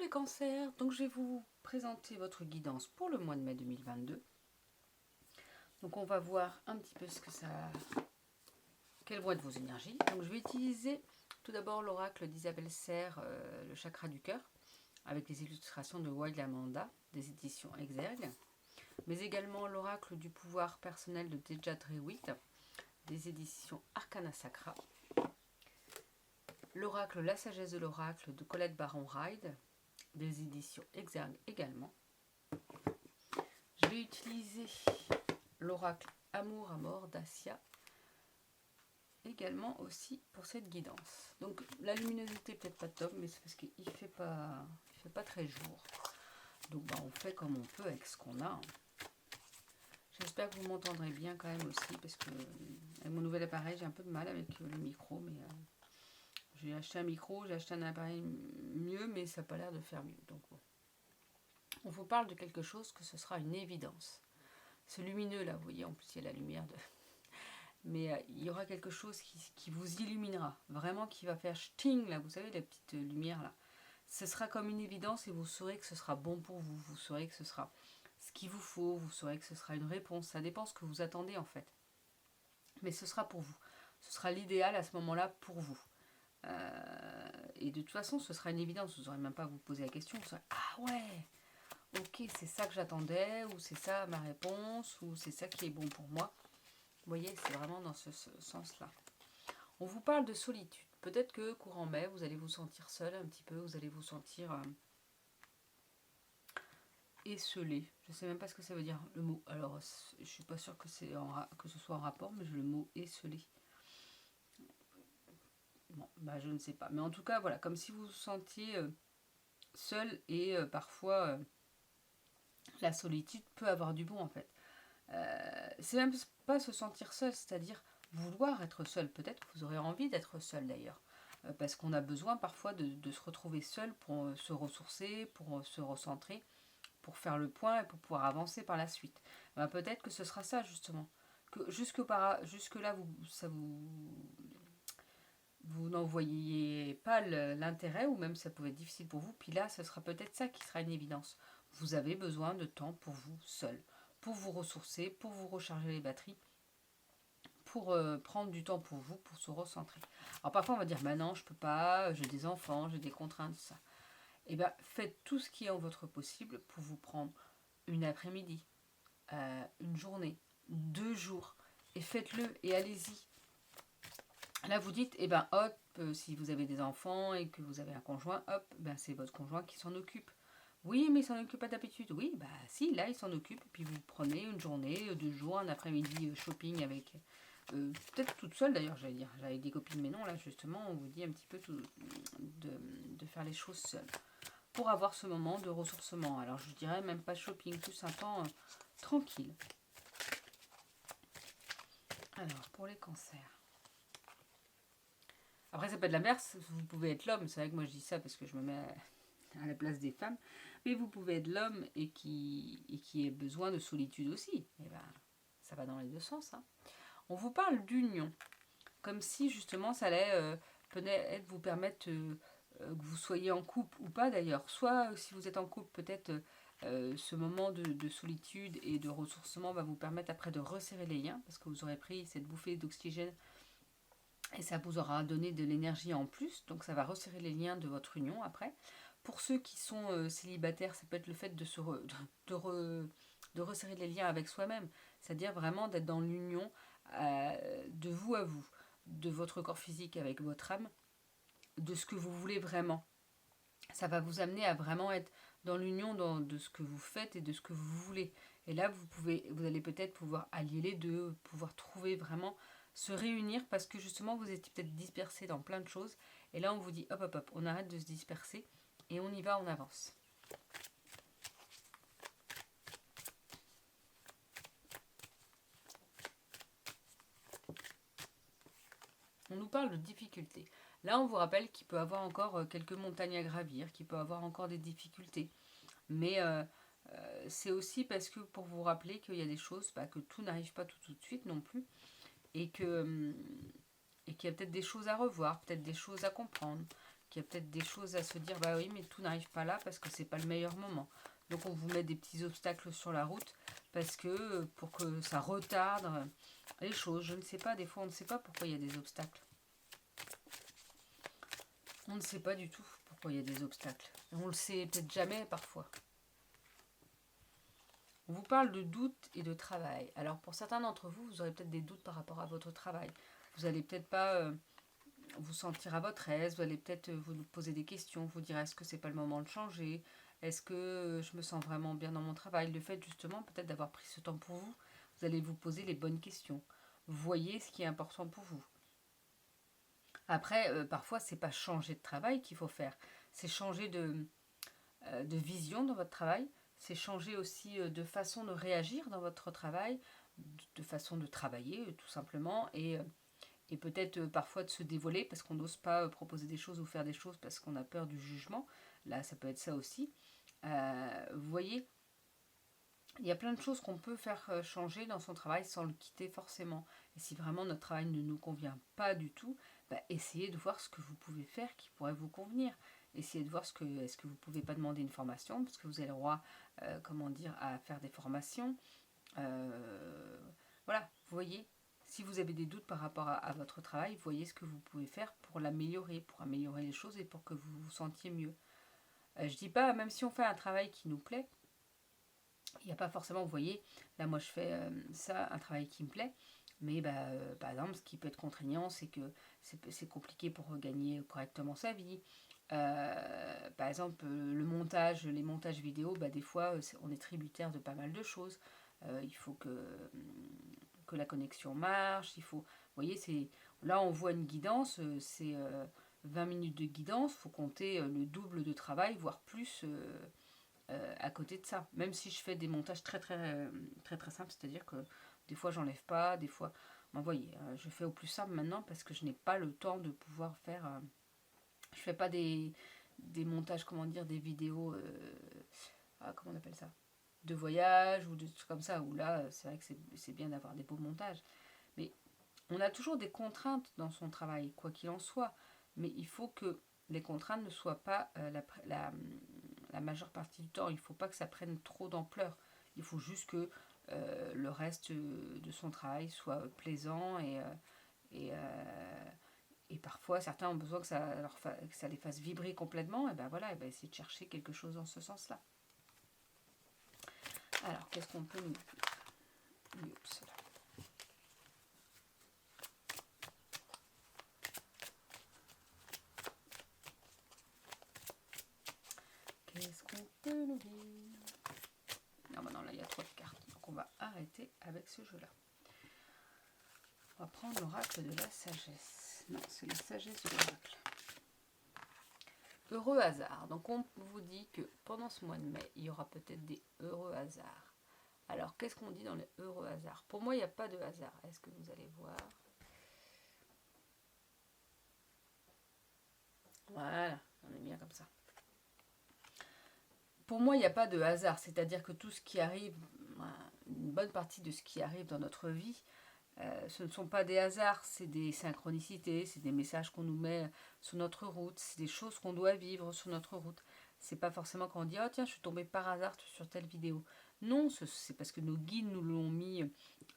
les cancers, donc je vais vous présenter votre guidance pour le mois de mai 2022. Donc on va voir un petit peu quelles vont être vos énergies. Donc je vais utiliser tout d'abord l'oracle d'Isabelle Serre, le chakra du cœur, avec les illustrations de Wild Amanda, des éditions Exergue, mais également l'oracle du pouvoir personnel de Deja Drewitt, des éditions Arcana Sacra, l'oracle La sagesse de l'oracle de Colette Baron-Ride, des éditions Exergue également. Je vais utiliser l'oracle Amour à mort d'Asia également aussi pour cette guidance. Donc la luminosité peut-être pas top, mais c'est parce qu'il fait pas très jour. Donc on fait comme on peut avec ce qu'on a. J'espère que vous m'entendrez bien quand même aussi, parce que avec mon nouvel appareil j'ai un peu de mal avec le micro, mais j'ai acheté un micro, j'ai acheté un appareil mieux, mais ça n'a pas l'air de faire mieux. Donc bon. On vous parle de quelque chose que ce sera une évidence. Ce lumineux là, vous voyez, en plus il y a la lumière de... Mais il y aura quelque chose qui vous illuminera, vraiment qui va faire ch'ting là, vous savez, la petite lumière là. Ce sera comme une évidence et vous saurez que ce sera bon pour vous, vous saurez que ce sera ce qu'il vous faut, vous saurez que ce sera une réponse, ça dépend ce que vous attendez en fait. Mais ce sera pour vous, ce sera l'idéal à ce moment-là pour vous. Et de toute façon, ce sera une évidence, vous n'aurez même pas à vous poser la question, vous saurez, ah ouais, ok, c'est ça que j'attendais, ou c'est ça ma réponse, ou c'est ça qui est bon pour moi. Vous voyez, c'est vraiment dans ce sens-là. On vous parle de solitude. Peut-être que courant mai, vous allez vous sentir seul un petit peu, vous allez vous sentir esselé. Je ne sais même pas ce que ça veut dire, le mot. Alors, je ne suis pas sûre que ce soit en rapport, mais le mot esselé. Bon, bah je ne sais pas. Mais en tout cas, voilà, comme si vous vous sentiez seul et parfois la solitude peut avoir du bon en fait. C'est même pas se sentir seul, c'est-à-dire vouloir être seul. Peut-être que vous aurez envie d'être seul d'ailleurs. Parce qu'on a besoin parfois de se retrouver seul pour se ressourcer, pour se recentrer, pour faire le point et pour pouvoir avancer par la suite. Ben, peut-être que ce sera ça justement. Que jusque-là, vous n'en voyez pas l'intérêt, ou même ça pouvait être difficile pour vous. Puis là, ce sera peut-être ça qui sera une évidence. Vous avez besoin de temps pour vous seul, pour vous ressourcer, pour vous recharger les batteries, pour prendre du temps pour vous, pour se recentrer. Alors parfois on va dire, bah non, je peux pas, j'ai des enfants, j'ai des contraintes, ça. Et bien faites tout ce qui est en votre possible pour vous prendre une après-midi, une journée, 2 jours, et faites-le et allez-y. Là vous dites, eh ben hop, si vous avez des enfants et que vous avez un conjoint, hop, ben c'est votre conjoint qui s'en occupe. Oui, mais il s'en occupe pas d'habitude. Oui, bah si, là il s'en occupe, et puis vous prenez une journée, 2 jours, un après-midi shopping avec... peut-être toute seule d'ailleurs, j'allais dire. J'avais des copines, mais non, là justement, on vous dit un petit peu de faire les choses seule. Pour avoir ce moment de ressourcement. Alors je dirais même pas shopping, plus un temps tranquille. Alors, pour les cancers. Après, c'est pas de la merde, vous pouvez être l'homme. C'est vrai que moi je dis ça parce que je me mets à la place des femmes. Mais vous pouvez être l'homme et qui ait besoin de solitude aussi. Et ben, ça va dans les deux sens. Hein. On vous parle d'union. Comme si justement ça allait peut-être vous permettre que vous soyez en couple ou pas d'ailleurs. Soit si vous êtes en couple, peut-être ce moment de solitude et de ressourcement va vous permettre après de resserrer les liens, parce que vous aurez pris cette bouffée d'oxygène et ça vous aura donné de l'énergie en plus, donc ça va resserrer les liens de votre union après. Pour ceux qui sont célibataires, ça peut être le fait de resserrer les liens avec soi-même, c'est-à-dire vraiment d'être dans l'union de vous à vous, de votre corps physique avec votre âme, de ce que vous voulez vraiment. Ça va vous amener à vraiment être dans l'union de ce que vous faites et de ce que vous voulez. Et là, vous allez peut-être pouvoir allier les deux, pouvoir trouver vraiment, se réunir, parce que justement, vous étiez peut-être dispersés dans plein de choses. Et là, on vous dit, hop, hop, hop, on arrête de se disperser et on y va, on avance. On nous parle de difficultés. Là, on vous rappelle qu'il peut y avoir encore quelques montagnes à gravir, qu'il peut y avoir encore des difficultés. Mais c'est aussi parce que pour vous rappeler qu'il y a des choses, que tout n'arrive pas tout de suite non plus. Et qu'il y a peut-être des choses à revoir, peut-être des choses à comprendre, qu'il y a peut-être des choses à se dire, bah oui, mais tout n'arrive pas là parce que c'est pas le meilleur moment. Donc on vous met des petits obstacles sur la route parce que pour que ça retarde les choses. Je ne sais pas, des fois on ne sait pas pourquoi il y a des obstacles. On ne sait pas du tout pourquoi il y a des obstacles. On le sait peut-être jamais parfois. On vous parle de doutes et de travail. Alors pour certains d'entre vous, vous aurez peut-être des doutes par rapport à votre travail. Vous n'allez peut-être pas vous sentir à votre aise, vous allez peut-être vous poser des questions, vous dire est-ce que c'est pas le moment de changer, est-ce que je me sens vraiment bien dans mon travail. Le fait justement peut-être d'avoir pris ce temps pour vous, vous allez vous poser les bonnes questions. Voyez ce qui est important pour vous. Après, parfois, c'est pas changer de travail qu'il faut faire, c'est changer de vision dans votre travail, c'est changer aussi de façon de réagir dans votre travail, de façon de travailler tout simplement, et peut-être parfois de se dévoiler parce qu'on n'ose pas proposer des choses ou faire des choses parce qu'on a peur du jugement. Là, ça peut être ça aussi. Vous voyez, il y a plein de choses qu'on peut faire changer dans son travail sans le quitter forcément. Et si vraiment notre travail ne nous convient pas du tout, bah, essayez de voir ce que vous pouvez faire qui pourrait vous convenir. Essayez de voir est-ce que vous ne pouvez pas demander une formation, parce que vous avez le droit, comment dire, à faire des formations. Voilà, vous voyez, si vous avez des doutes par rapport à votre travail, voyez ce que vous pouvez faire pour l'améliorer, pour améliorer les choses et pour que vous vous sentiez mieux. Je dis pas, même si on fait un travail qui nous plaît, il n'y a pas forcément, vous voyez, là moi je fais ça, un travail qui me plaît, mais par exemple, ce qui peut être contraignant, c'est que c'est compliqué pour gagner correctement sa vie. Par exemple, le montage, les montages vidéo, des fois, on est tributaire de pas mal de choses. Il faut que la connexion marche, il faut... Vous voyez, là on voit une guidance, c'est 20 minutes de guidance, il faut compter le double de travail, voire plus à côté de ça. Même si je fais des montages très simples, c'est-à-dire que des fois j'enlève pas, des fois... Vous voyez, je fais au plus simple maintenant parce que je n'ai pas le temps de pouvoir faire... je fais pas des montages, comment dire, des vidéos... comment on appelle ça, de voyage ou de trucs comme ça, où là, c'est vrai que c'est bien d'avoir des beaux montages. Mais on a toujours des contraintes dans son travail, quoi qu'il en soit. Mais il faut que les contraintes ne soient pas la majeure partie du temps. Il ne faut pas que ça prenne trop d'ampleur. Il faut juste que le reste de son travail soit plaisant et parfois certains ont besoin que ça les fasse vibrer complètement. Et ben voilà, et ben essayer de chercher quelque chose dans ce sens-là. Alors, qu'est-ce qu'on peut nous... Oups, là. Qu'est-ce qu'on peut nous dire? Non, là, il y a trop de cartes. Donc, on va arrêter avec ce jeu-là. On va prendre l'oracle de la sagesse. Non, c'est la sagesse de l'oracle. Heureux hasard. Donc, on vous dit que pendant ce mois de mai, il y aura peut-être des heureux hasards. Alors, qu'est-ce qu'on dit dans les heureux hasards? Pour moi, il n'y a pas de hasard. Est-ce que vous allez voir? Voilà, on est bien comme ça. Pour moi, il n'y a pas de hasard. C'est-à-dire que tout ce qui arrive, une bonne partie de ce qui arrive dans notre vie, ce ne sont pas des hasards, c'est des synchronicités, c'est des messages qu'on nous met sur notre route, c'est des choses qu'on doit vivre sur notre route. C'est pas forcément quand on dit « Oh tiens, je suis tombée par hasard sur telle vidéo ». Non, c'est parce que nos guides nous l'ont mis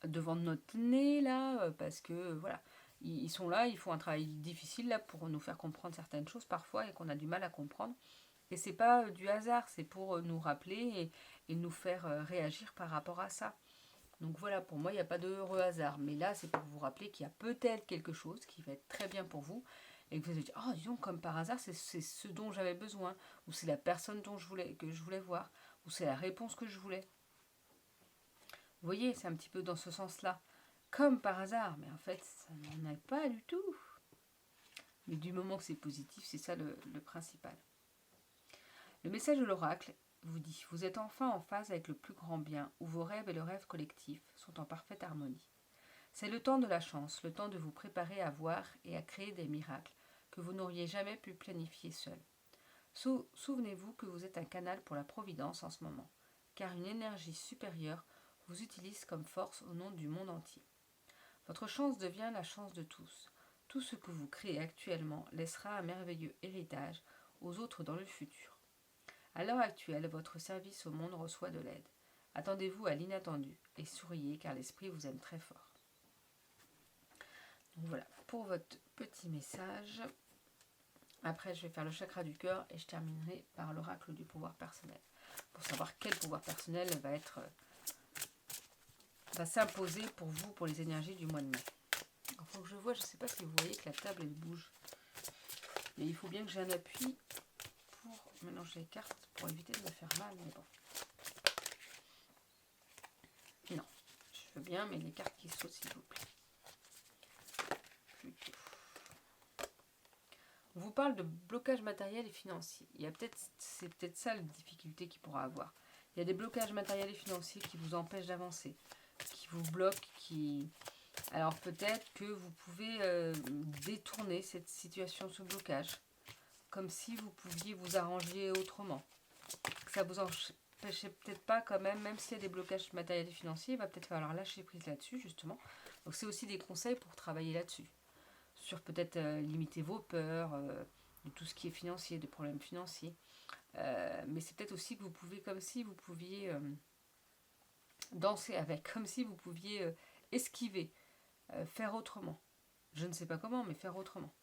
devant notre nez, là, parce que, voilà, ils sont là, ils font un travail difficile, là, pour nous faire comprendre certaines choses, parfois, et qu'on a du mal à comprendre. Et c'est pas du hasard, c'est pour nous rappeler et nous faire réagir par rapport à ça. Donc voilà, pour moi, il n'y a pas de heureux hasard. Mais là, c'est pour vous rappeler qu'il y a peut-être quelque chose qui va être très bien pour vous. Et que vous allez dire, oh, disons, comme par hasard, c'est ce dont j'avais besoin. Ou c'est la personne que je voulais voir. Ou c'est la réponse que je voulais. Vous voyez, c'est un petit peu dans ce sens-là. Comme par hasard. Mais en fait, ça n'en est pas du tout. Mais du moment que c'est positif, c'est ça le principal. Le message de l'oracle vous dit, vous êtes enfin en phase avec le plus grand bien, où vos rêves et le rêve collectif sont en parfaite harmonie. C'est le temps de la chance, le temps de vous préparer à voir et à créer des miracles que vous n'auriez jamais pu planifier seul. Souvenez-vous que vous êtes un canal pour la providence en ce moment, car une énergie supérieure vous utilise comme force au nom du monde entier. Votre chance devient la chance de tous. Tout ce que vous créez actuellement laissera un merveilleux héritage aux autres dans le futur. À l'heure actuelle, votre service au monde reçoit de l'aide. Attendez-vous à l'inattendu et souriez car l'esprit vous aime très fort. Donc voilà pour votre petit message. Après, je vais faire le chakra du cœur et je terminerai par l'oracle du pouvoir personnel. Pour savoir quel pouvoir personnel va s'imposer pour vous pour les énergies du mois de mai. Il faut que je vois, je ne sais pas si vous voyez que la table elle bouge. Et il faut bien que j'ai un appui pour mélanger les cartes pour éviter de me faire mal. Mais bon. Non, je veux bien, mais les cartes qui sautent s'il vous plaît. Plutôt. On vous parle de blocage matériel et financier. C'est peut-être ça la difficulté qu'il pourra avoir. Il y a des blocages matériels et financiers qui vous empêchent d'avancer, qui vous bloquent, Alors peut-être que vous pouvez détourner cette situation, ce blocage, comme si vous pouviez vous arranger autrement. Que ça vous empêchait peut-être pas quand même s'il y a des blocages matériels et financiers, il va peut-être falloir lâcher prise là-dessus justement. Donc c'est aussi des conseils pour travailler là-dessus. Sur peut-être limiter vos peurs, de tout ce qui est financier, des problèmes financiers. Mais c'est peut-être aussi que vous pouvez, comme si vous pouviez danser avec, comme si vous pouviez esquiver, faire autrement. Je ne sais pas comment, mais faire autrement.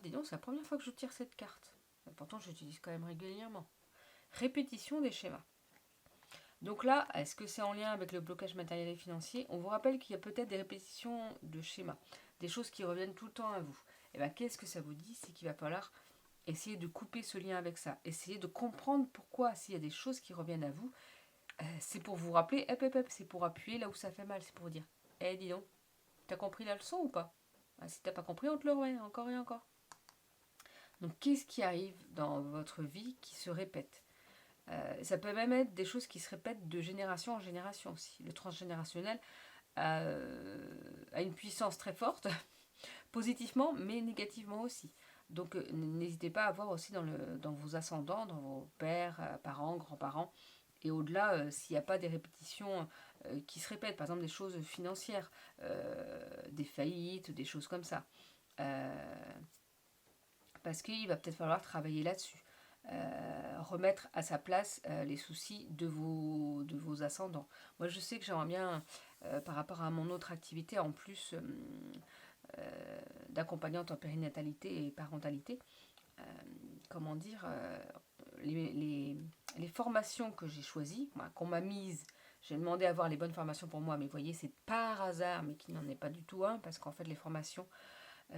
Dis donc, c'est la première fois que je tire cette carte. Pourtant, j'utilise quand même régulièrement. Répétition des schémas. Donc là, est-ce que c'est en lien avec le blocage matériel et financier? On vous rappelle qu'il y a peut-être des répétitions de schémas, des choses qui reviennent tout le temps à vous. Et bien, qu'est-ce que ça vous dit? C'est qu'il va falloir essayer de couper ce lien avec ça. Essayez de comprendre pourquoi, s'il y a des choses qui reviennent à vous, c'est pour vous rappeler, c'est pour appuyer là où ça fait mal. C'est pour dire, dis donc, t'as compris la leçon ou pas? Si t'as pas compris, on te le remet encore et encore. Donc, qu'est-ce qui arrive dans votre vie qui se répète? Ça peut même être des choses qui se répètent de génération en génération aussi. Le transgénérationnel a une puissance très forte, positivement, mais négativement aussi. Donc n'hésitez pas à voir aussi dans vos ascendants, dans vos pères, parents, grands-parents, et au-delà, s'il n'y a pas des répétitions qui se répètent, par exemple des choses financières, des faillites, des choses comme ça. Parce qu'il va peut-être falloir travailler là-dessus. Remettre à sa place les soucis de vos ascendants. Moi, je sais que j'aimerais bien, par rapport à mon autre activité, en plus d'accompagnante en périnatalité et parentalité, les formations que j'ai choisies, qu'on m'a mises, j'ai demandé à avoir les bonnes formations pour moi, mais vous voyez, c'est par hasard, mais qui n'en est pas du tout un, parce qu'en fait, les formations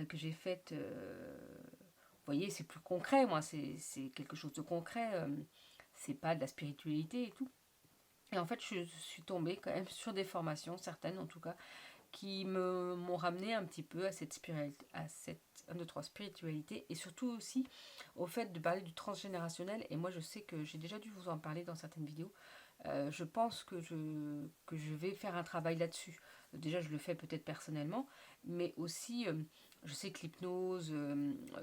que j'ai faites... vous voyez, c'est plus concret, moi, c'est quelque chose de concret, c'est pas de la spiritualité et tout. Et en fait, je suis tombée quand même sur des formations, certaines en tout cas, qui m'ont ramené un petit peu à cette spiritualité et surtout aussi au fait de parler du transgénérationnel. Et moi, je sais que j'ai déjà dû vous en parler dans certaines vidéos. Je pense que je vais faire un travail là-dessus. Déjà, je le fais peut-être personnellement, mais aussi, je sais que l'hypnose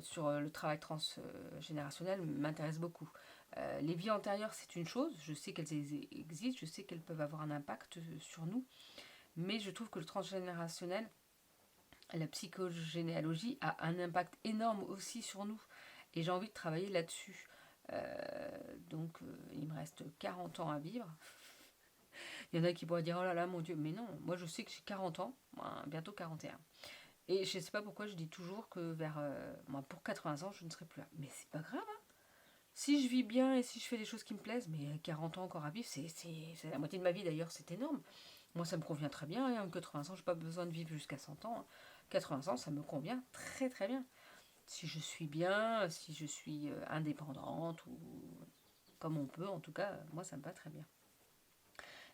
sur le travail transgénérationnel m'intéresse beaucoup. Les vies antérieures, c'est une chose, je sais qu'elles existent, je sais qu'elles peuvent avoir un impact sur nous, mais je trouve que le transgénérationnel, la psychogénéalogie, a un impact énorme aussi sur nous, et j'ai envie de travailler là-dessus. Donc, il me reste 40 ans à vivre. Il y en a qui pourraient dire, oh là là, mon Dieu, mais non, moi je sais que j'ai 40 ans, bientôt 41. Et je ne sais pas pourquoi je dis toujours que pour 80 ans, je ne serai plus là. Mais c'est pas grave, hein. Si je vis bien et si je fais des choses qui me plaisent, mais 40 ans encore à vivre, c'est la moitié de ma vie d'ailleurs, c'est énorme. Moi, ça me convient très bien, hein, 80 ans, je n'ai pas besoin de vivre jusqu'à 100 ans. 80 ans, ça me convient très très bien. Si je suis bien, si je suis indépendante, ou comme on peut, en tout cas, moi, ça me va très bien.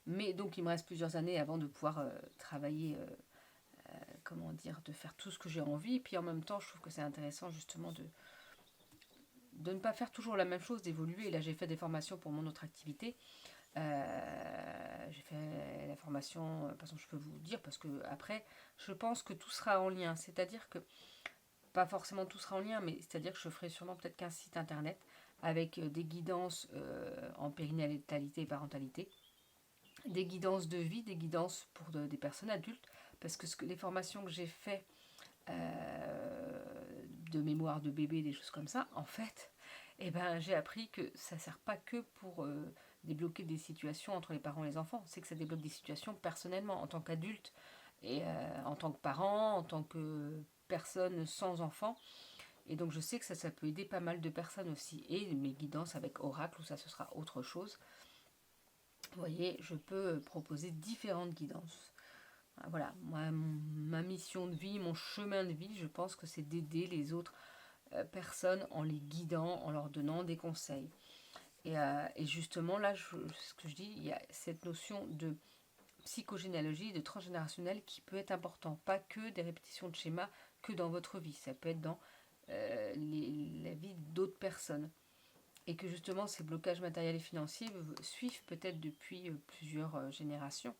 Mais donc, il me reste plusieurs années avant de pouvoir travailler, de faire tout ce que j'ai envie. Et puis en même temps, je trouve que c'est intéressant justement de ne pas faire toujours la même chose, d'évoluer. Là, j'ai fait des formations pour mon autre activité. J'ai fait la formation, par exemple, je peux vous dire, parce que après, je pense que tout sera en lien. C'est-à-dire que, pas forcément tout sera en lien, mais c'est-à-dire que je ferai sûrement peut-être qu'un site internet avec des guidances en périnatalité et parentalité, des guidances de vie, des guidances pour des personnes adultes, parce que les formations que j'ai faites de mémoire de bébé, des choses comme ça, en fait, eh ben, j'ai appris que ça ne sert pas que pour débloquer des situations entre les parents et les enfants, c'est que ça débloque des situations personnellement, en tant qu'adulte, et en tant que parent, en tant que personne sans enfant. Et donc je sais que ça peut aider pas mal de personnes aussi. Et mes guidances avec Oracle, où ça ce sera autre chose. Vous voyez, je peux proposer différentes guidances. Voilà, moi, ma mission de vie, mon chemin de vie, je pense que c'est d'aider les autres personnes en les guidant, en leur donnant des conseils. Et justement, là, ce que je dis, il y a cette notion de psychogénéalogie, de transgénérationnel qui peut être important. Pas que des répétitions de schémas que dans votre vie. Ça peut être dans la vie d'autres personnes. Et que justement, ces blocages matériels et financiers suivent peut-être depuis plusieurs générations.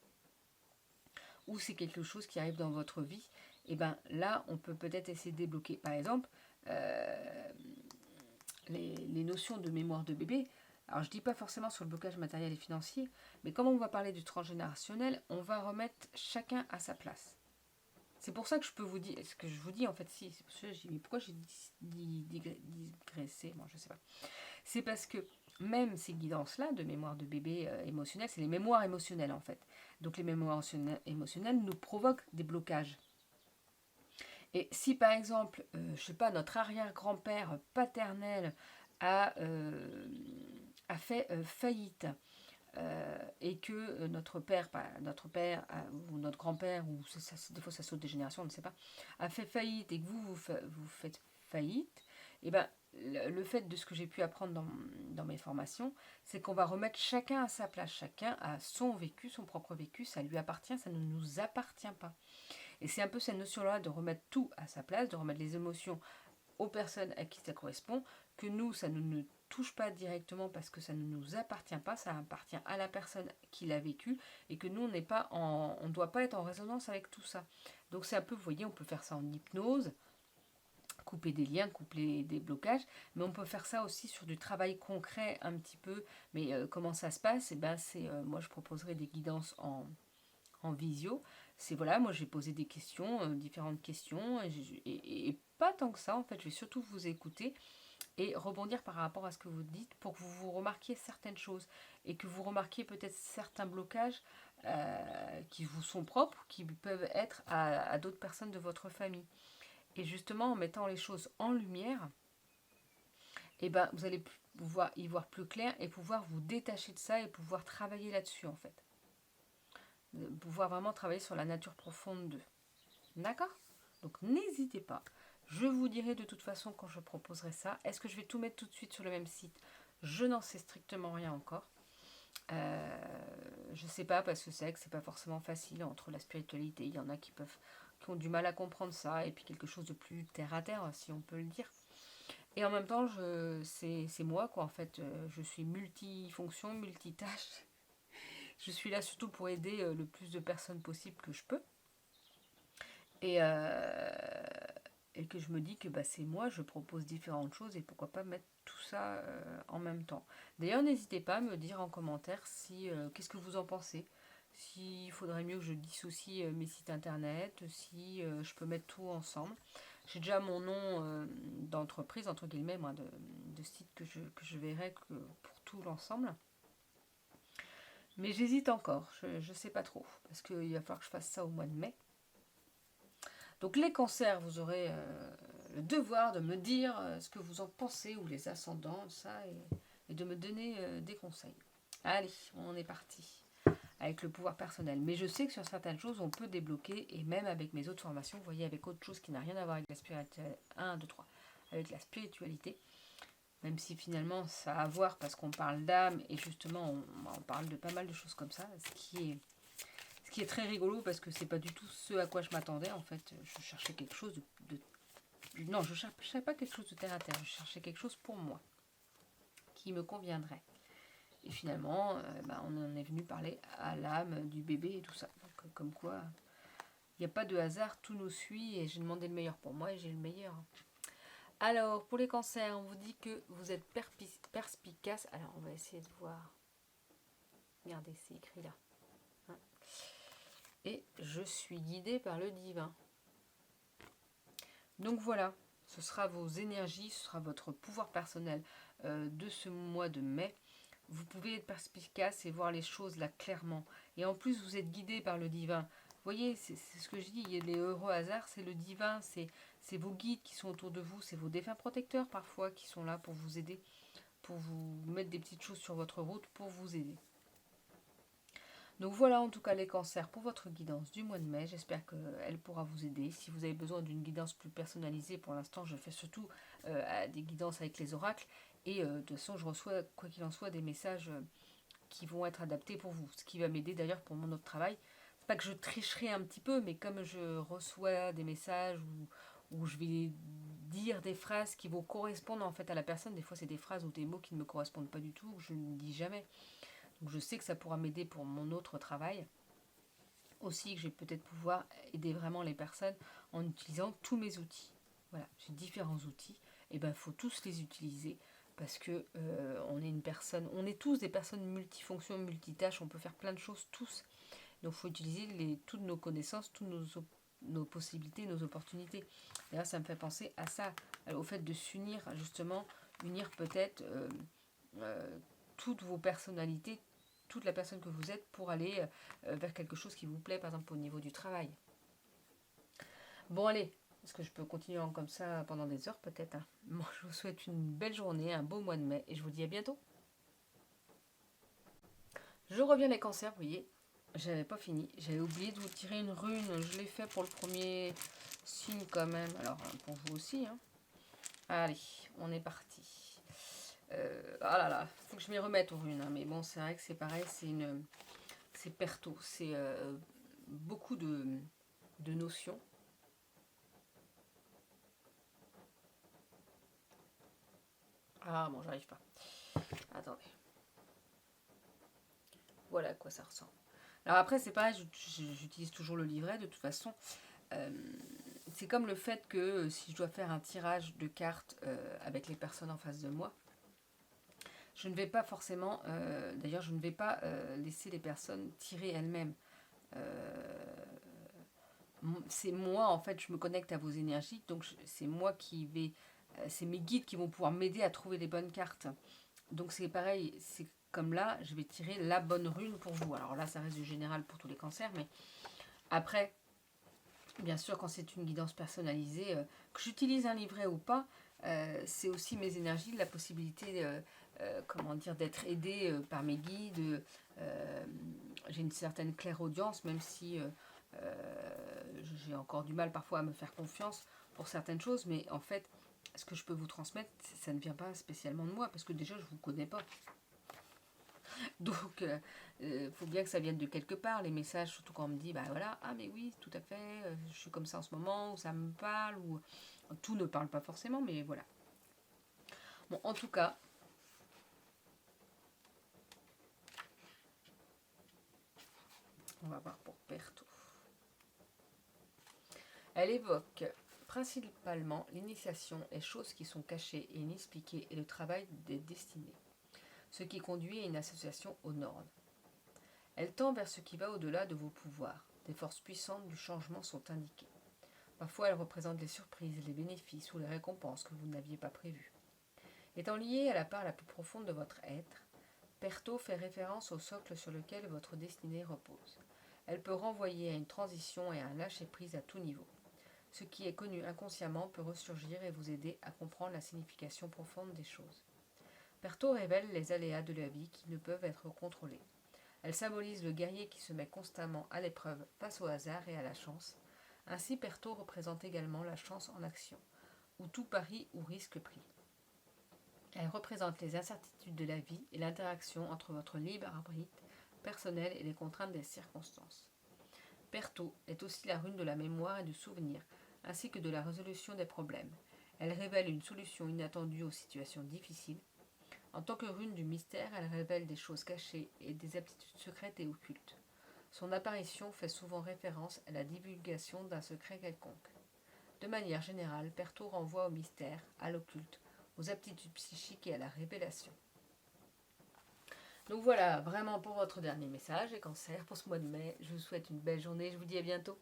Ou c'est quelque chose qui arrive dans votre vie. Et bien là, on peut peut-être essayer de débloquer. Par exemple, les notions de mémoire de bébé. Alors je ne dis pas forcément sur le blocage matériel et financier, mais comme on va parler du transgénérationnel, on va remettre chacun à sa place. C'est pour ça que je peux vous dire, ce que je vous dis en fait, si, c'est pour ça que je dis, mais pourquoi j'ai digressé, moi je sais pas. C'est parce que même ces guidances-là de mémoire de bébé émotionnel, c'est les mémoires émotionnelles en fait. Donc les mémoires émotionnelles nous provoquent des blocages. Et si par exemple, je sais pas, notre arrière-grand-père paternel a fait faillite, et que notre père ou notre grand-père, ou des fois ça saute des générations, on ne sait pas, a fait faillite et que vous faites faillite, et ben le fait de ce que j'ai pu apprendre dans mes formations, c'est qu'on va remettre chacun à sa place, chacun a son vécu, son propre vécu, ça lui appartient, ça ne nous appartient pas. Et c'est un peu cette notion-là de remettre tout à sa place, de remettre les émotions aux personnes à qui ça correspond, que nous, ça ne nous touche pas directement parce que ça ne nous appartient pas, ça appartient à la personne qui l'a vécu, et que nous, on ne doit pas être en résonance avec tout ça. Donc c'est un peu, vous voyez, on peut faire ça en hypnose, couper des liens, couper des blocages, mais on peut faire ça aussi sur du travail concret un petit peu. Mais comment ça se passe? Et ben, moi, je proposerai des guidances en visio. C'est voilà, moi j'ai posé des questions, différentes questions, et pas tant que ça en fait, je vais surtout vous écouter et rebondir par rapport à ce que vous dites pour que vous remarquiez certaines choses et que vous remarquiez peut-être certains blocages qui vous sont propres, qui peuvent être à d'autres personnes de votre famille. Et justement, en mettant les choses en lumière, et ben, vous allez pouvoir y voir plus clair et pouvoir vous détacher de ça et pouvoir travailler là-dessus en fait. De pouvoir vraiment travailler sur la nature profonde d'eux. D'accord? Donc n'hésitez pas. Je vous dirai de toute façon quand je proposerai ça. Est-ce que je vais tout mettre tout de suite sur le même site? Je n'en sais strictement rien encore. Je ne sais pas parce que c'est vrai que c'est pas forcément facile entre la spiritualité. Il y en a qui ont du mal à comprendre ça et puis quelque chose de plus terre à terre si on peut le dire. Et en même temps, c'est moi quoi en fait. Je suis multifonction, multitâche. Je suis là surtout pour aider le plus de personnes possible que je peux. Et, et que je me dis que bah, c'est moi, je propose différentes choses et pourquoi pas mettre tout ça en même temps. D'ailleurs, n'hésitez pas à me dire en commentaire si qu'est-ce que vous en pensez. S'il faudrait mieux que je dissocie mes sites internet, si je peux mettre tout ensemble. J'ai déjà mon nom d'entreprise, entre guillemets, moi, de site que je verrai pour tout l'ensemble. Mais j'hésite encore, je ne sais pas trop, parce qu'il va falloir que je fasse ça au mois de mai. Donc les cancers, vous aurez le devoir de me dire ce que vous en pensez, ou les ascendants, ça, et de me donner des conseils. Allez, on est parti avec le pouvoir personnel. Mais je sais que sur certaines choses, on peut débloquer, et même avec mes autres formations, vous voyez, avec autre chose qui n'a rien à voir avec la spiritualité, 1, 2, 3, avec la spiritualité, même si finalement ça a à voir parce qu'on parle d'âme, et justement on parle de pas mal de choses comme ça, ce qui est très rigolo parce que c'est pas du tout ce à quoi je m'attendais en fait. Je cherchais quelque chose non, je cherchais pas quelque chose de terre à terre, je cherchais quelque chose pour moi qui me conviendrait. Et finalement, on en est venu parler à l'âme du bébé et tout ça. Donc, comme quoi, il n'y a pas de hasard, tout nous suit et j'ai demandé le meilleur pour moi et j'ai le meilleur. Alors, pour les cancers, on vous dit que vous êtes perspicace. Alors, on va essayer de voir. Regardez, c'est écrit là. Hein. Et je suis guidée par le divin. Donc voilà, ce sera vos énergies, ce sera votre pouvoir personnel de ce mois de mai. Vous pouvez être perspicace et voir les choses là clairement. Et en plus, vous êtes guidé par le divin. Vous voyez, c'est ce que je dis, il y a les heureux hasards, c'est le divin, c'est vos guides qui sont autour de vous, c'est vos défunts protecteurs parfois qui sont là pour vous aider, pour vous mettre des petites choses sur votre route, pour vous aider. Donc voilà en tout cas les cancers pour votre guidance du mois de mai. J'espère qu'elle pourra vous aider. Si vous avez besoin d'une guidance plus personnalisée, pour l'instant je fais surtout des guidances avec les oracles. Et de toute façon je reçois, quoi qu'il en soit, des messages qui vont être adaptés pour vous. Ce qui va m'aider d'ailleurs pour mon autre travail. C'est pas que je tricherai un petit peu, mais comme je reçois des messages où je vais dire des phrases qui vont correspondre en fait à la personne, des fois c'est des phrases ou des mots qui ne me correspondent pas du tout, que je ne dis jamais. Donc je sais que ça pourra m'aider pour mon autre travail. Aussi que je vais peut-être pouvoir aider vraiment les personnes en utilisant tous mes outils. Voilà, j'ai différents outils. Et ben il faut tous les utiliser parce que on est une personne, on est tous des personnes multifonctions, multitâches, on peut faire plein de choses tous. Donc il faut utiliser toutes nos connaissances, toutes nos possibilités, nos opportunités. D'ailleurs ça me fait penser à ça, au fait de s'unir justement, unir peut-être toutes vos personnalités, toute la personne que vous êtes pour aller vers quelque chose qui vous plaît, par exemple au niveau du travail. Bon allez, est-ce que je peux continuer comme ça pendant des heures peut-être, hein. Moi je vous souhaite une belle journée, un beau mois de mai et je vous dis à bientôt. Je reviens les cancers, vous voyez, j'avais pas fini, j'avais oublié de vous tirer une rune, je l'ai fait pour le premier signe quand même, alors pour vous aussi, hein. Allez, on est parti. Ah là là, faut que je m'y remette aux runes, hein. Mais bon, c'est vrai que c'est pareil, c'est perto, c'est beaucoup de notions. Ah bon, j'arrive pas. Attendez. Voilà à quoi ça ressemble. Alors après, c'est pareil, j'utilise toujours le livret de toute façon. Euh, c'est comme le fait que si je dois faire un tirage de cartes avec les personnes en face de moi, je ne vais pas forcément, d'ailleurs, je ne vais pas laisser les personnes tirer elles-mêmes. C'est moi, en fait, je me connecte à vos énergies, donc c'est moi qui vais, c'est mes guides qui vont pouvoir m'aider à trouver les bonnes cartes. Donc c'est pareil, c'est comme là, je vais tirer la bonne rune pour vous. Alors là, ça reste du général pour tous les cancers, mais après, bien sûr, quand c'est une guidance personnalisée, que j'utilise un livret ou pas, c'est aussi mes énergies, la possibilité, comment dire, d'être aidée par mes guides. J'ai une certaine clairaudience, même si j'ai encore du mal parfois à me faire confiance pour certaines choses, mais en fait, ce que je peux vous transmettre, ça ne vient pas spécialement de moi, parce que déjà, je ne vous connais pas. Donc, faut bien que ça vienne de quelque part, les messages, surtout quand on me dit, bah voilà, ah mais oui, tout à fait, je suis comme ça en ce moment, ou ça me parle, ou tout ne parle pas forcément, mais voilà. Bon, en tout cas, on va voir pour Perto. Elle évoque principalement l'initiation et choses qui sont cachées et inexpliquées et le travail des destinées, ce qui conduit à une association aux normes. Elle tend vers ce qui va au-delà de vos pouvoirs. Des forces puissantes du changement sont indiquées. Parfois, elle représente les surprises, les bénéfices ou les récompenses que vous n'aviez pas prévues. Étant liée à la part la plus profonde de votre être, Perto fait référence au socle sur lequel votre destinée repose. Elle peut renvoyer à une transition et à un lâcher-prise à tout niveau. Ce qui est connu inconsciemment peut ressurgir et vous aider à comprendre la signification profonde des choses. Perto révèle les aléas de la vie qui ne peuvent être contrôlés. Elle symbolise le guerrier qui se met constamment à l'épreuve face au hasard et à la chance. Ainsi, Perto représente également la chance en action, où tout pari ou risque pris. Elle représente les incertitudes de la vie et l'interaction entre votre libre arbitre personnel et les contraintes des circonstances. Perto est aussi la rune de la mémoire et du souvenir, ainsi que de la résolution des problèmes. Elle révèle une solution inattendue aux situations difficiles. En tant que rune du mystère, elle révèle des choses cachées et des aptitudes secrètes et occultes. Son apparition fait souvent référence à la divulgation d'un secret quelconque. De manière générale, Perto renvoie au mystère, à l'occulte, aux aptitudes psychiques et à la révélation. Donc voilà, vraiment pour votre dernier message, les cancers, pour ce mois de mai. Je vous souhaite une belle journée, je vous dis à bientôt.